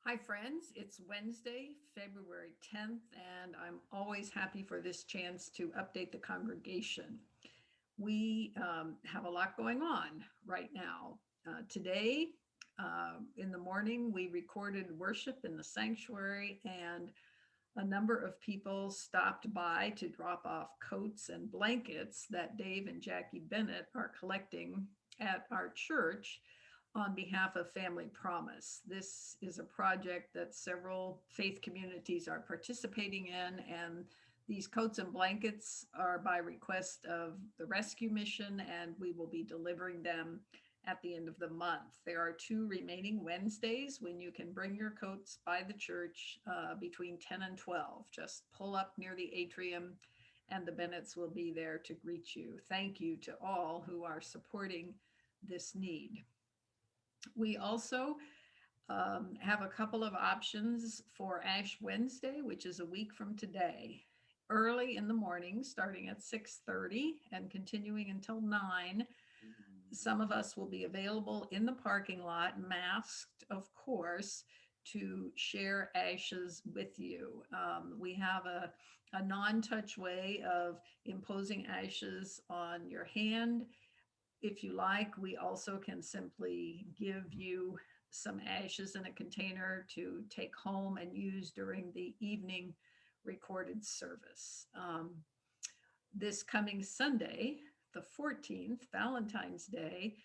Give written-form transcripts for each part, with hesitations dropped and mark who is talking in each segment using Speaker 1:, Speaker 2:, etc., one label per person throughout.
Speaker 1: Hi, friends. It's Wednesday, February 10th, and I'm always happy for this chance to update the congregation. We have a lot going on right now. Today, in the morning, we recorded worship in the sanctuary, and a number of people stopped by to drop off coats and blankets that Dave and Jackie Bennett are collecting at our church on behalf of Family Promise. This is a project that several faith communities are participating in, and these coats and blankets are by request of the rescue mission, and we will be delivering them at the end of the month. There are two remaining Wednesdays when you can bring your coats by the church between 10 and 12. Just pull up near the atrium and the Bennetts will be there to greet you. Thank you to all who are supporting this need. We also have a couple of options for Ash Wednesday, which is a week from today. Early in the morning, starting at 6:30 and continuing until 9, some of us will be available in the parking lot, masked, of course, to share ashes with you. We have a non-touch way of imposing ashes on your hand. If you like, we also can simply give you some ashes in a container to take home and use during the evening recorded service. This coming Sunday, the 14th, Valentine's Day,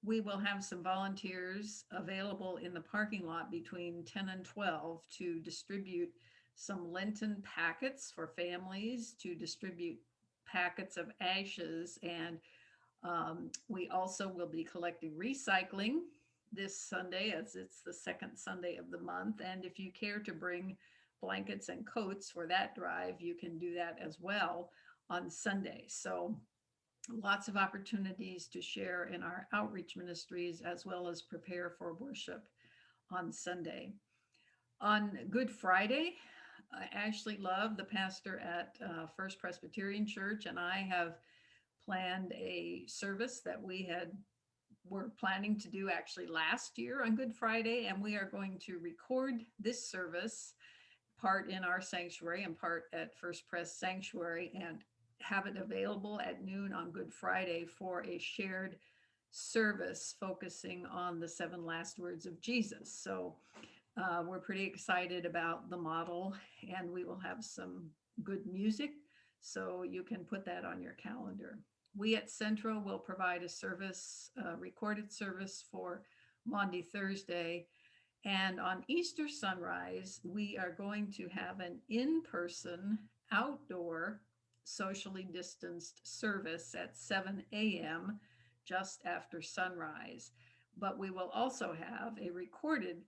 Speaker 1: we will have some volunteers available in the parking lot between 10 and 12 to distribute some Lenten packets for families, to distribute packets of ashes, and we also will be collecting recycling this Sunday, as it's the second Sunday of the month. And if you care to bring blankets and coats for that drive, you can do that as well on Sunday. So lots of opportunities to share in our outreach ministries as well as prepare for worship on Sunday. On Good Friday, Ashley Love, the pastor at First Presbyterian Church, and I have planned a service that were planning to do actually last year on Good Friday, and we are going to record this service, part in our sanctuary and part at First Pres Sanctuary, and have it available at noon on Good Friday for a shared service focusing on the seven last words of Jesus. So we're pretty excited about the model, and we will have some good music, so you can put that on your calendar. We at Central will provide a service, a recorded service for Maundy Thursday. And on Easter sunrise, we are going to have an in-person, outdoor, socially distanced service at 7 a.m. just after sunrise. But we will also have a recorded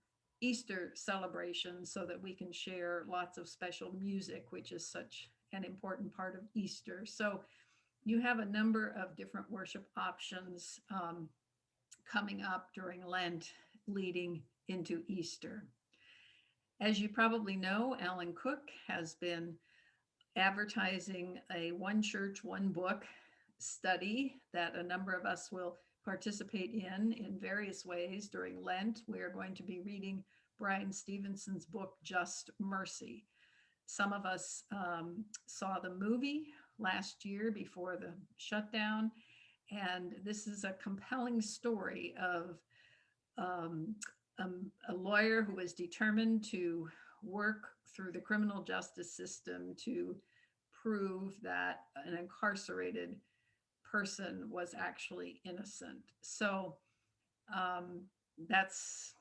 Speaker 1: Easter celebration so that we can share lots of special music, which is such an important part of Easter. So you have a number of different worship options coming up during Lent leading into Easter. As you probably know, Alan Cook has been advertising a One Church, One Book study that a number of us will participate in various ways during Lent. We are going to be reading Brian Stevenson's book, Just Mercy. Some of us saw the movie last year before the shutdown, and this is a compelling story of um, a lawyer who was determined to work through the criminal justice system to prove that an incarcerated person was actually innocent. So um, that's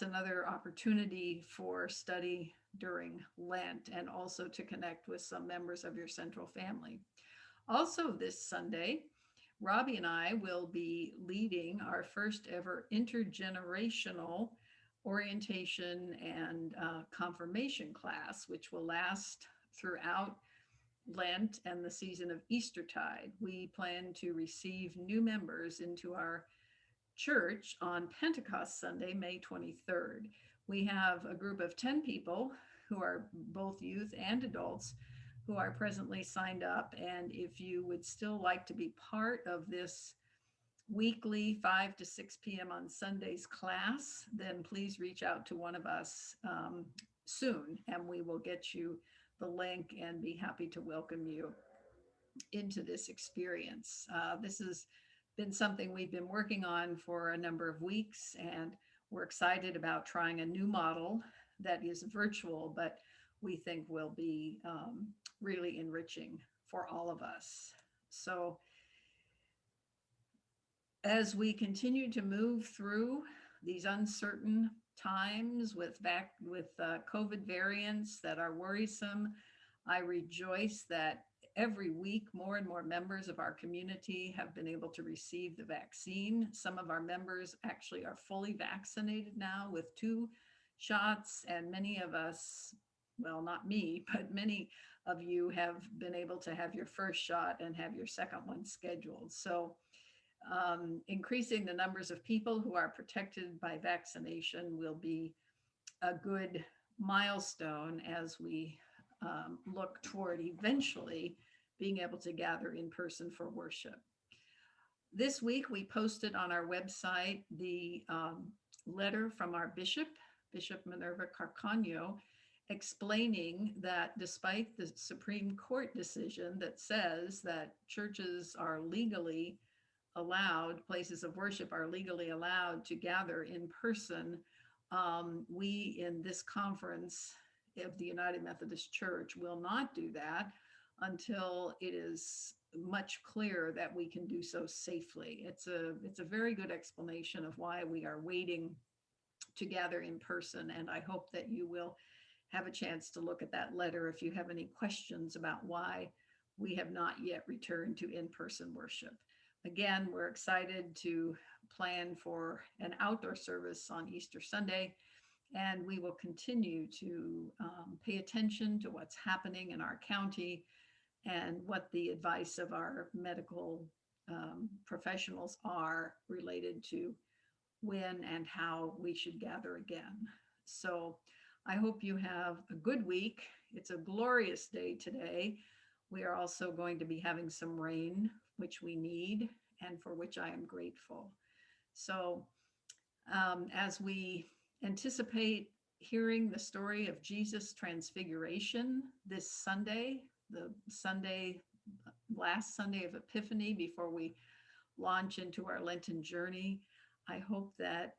Speaker 1: another opportunity for study during Lent, and also to connect with some members of your Central family. Also this Sunday, Robbie and I will be leading our first ever intergenerational orientation and confirmation class, which will last throughout Lent and the season of Eastertide. We plan to receive new members into our church on Pentecost Sunday, May 23rd. We have a group of 10 people who are both youth and adults who are presently signed up. And if you would still like to be part of this weekly 5 to 6 p.m. on Sundays class, then please reach out to one of us soon, and we will get you the link and be happy to welcome you into this experience. This has been something we've been working on for a number of weeks, and we're excited about trying a new model that is virtual, but we think will be really enriching for all of us. So as we continue to move through these uncertain times with COVID variants that are worrisome, I rejoice that every week more and more members of our community have been able to receive the vaccine. Some of our members actually are fully vaccinated now with 2 shots, and many of us, well, not me, but many of you have been able to have your first shot and have your second one scheduled. So increasing the numbers of people who are protected by vaccination will be a good milestone as we look toward eventually being able to gather in person for worship. This week, we posted on our website the letter from our bishop, Bishop Minerva Carcano, explaining that despite the Supreme Court decision that says that churches are legally allowed, places of worship are legally allowed to gather in person, we in this conference of the United Methodist Church will not do that until it is much clearer that we can do so safely. It's a very good explanation of why we are waiting to gather in person, and I hope that you will have a chance to look at that letter if you have any questions about why we have not yet returned to in-person worship. Again, we're excited to plan for an outdoor service on Easter Sunday, and we will continue to pay attention to what's happening in our county and what the advice of our medical professionals are related to when and how we should gather again. So I hope you have a good week. It's a glorious day today. We are also going to be having some rain, which we need and for which I am grateful. So as we anticipate hearing the story of Jesus' transfiguration this Sunday, the Sunday, last Sunday of Epiphany before we launch into our Lenten journey, I hope that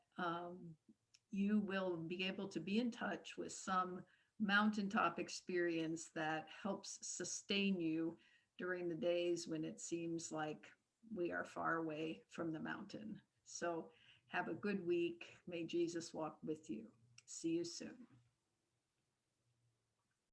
Speaker 1: you will be able to be in touch with some mountaintop experience that helps sustain you during the days when it seems like we are far away from the mountain. So have a good week. May Jesus walk with you. See you soon.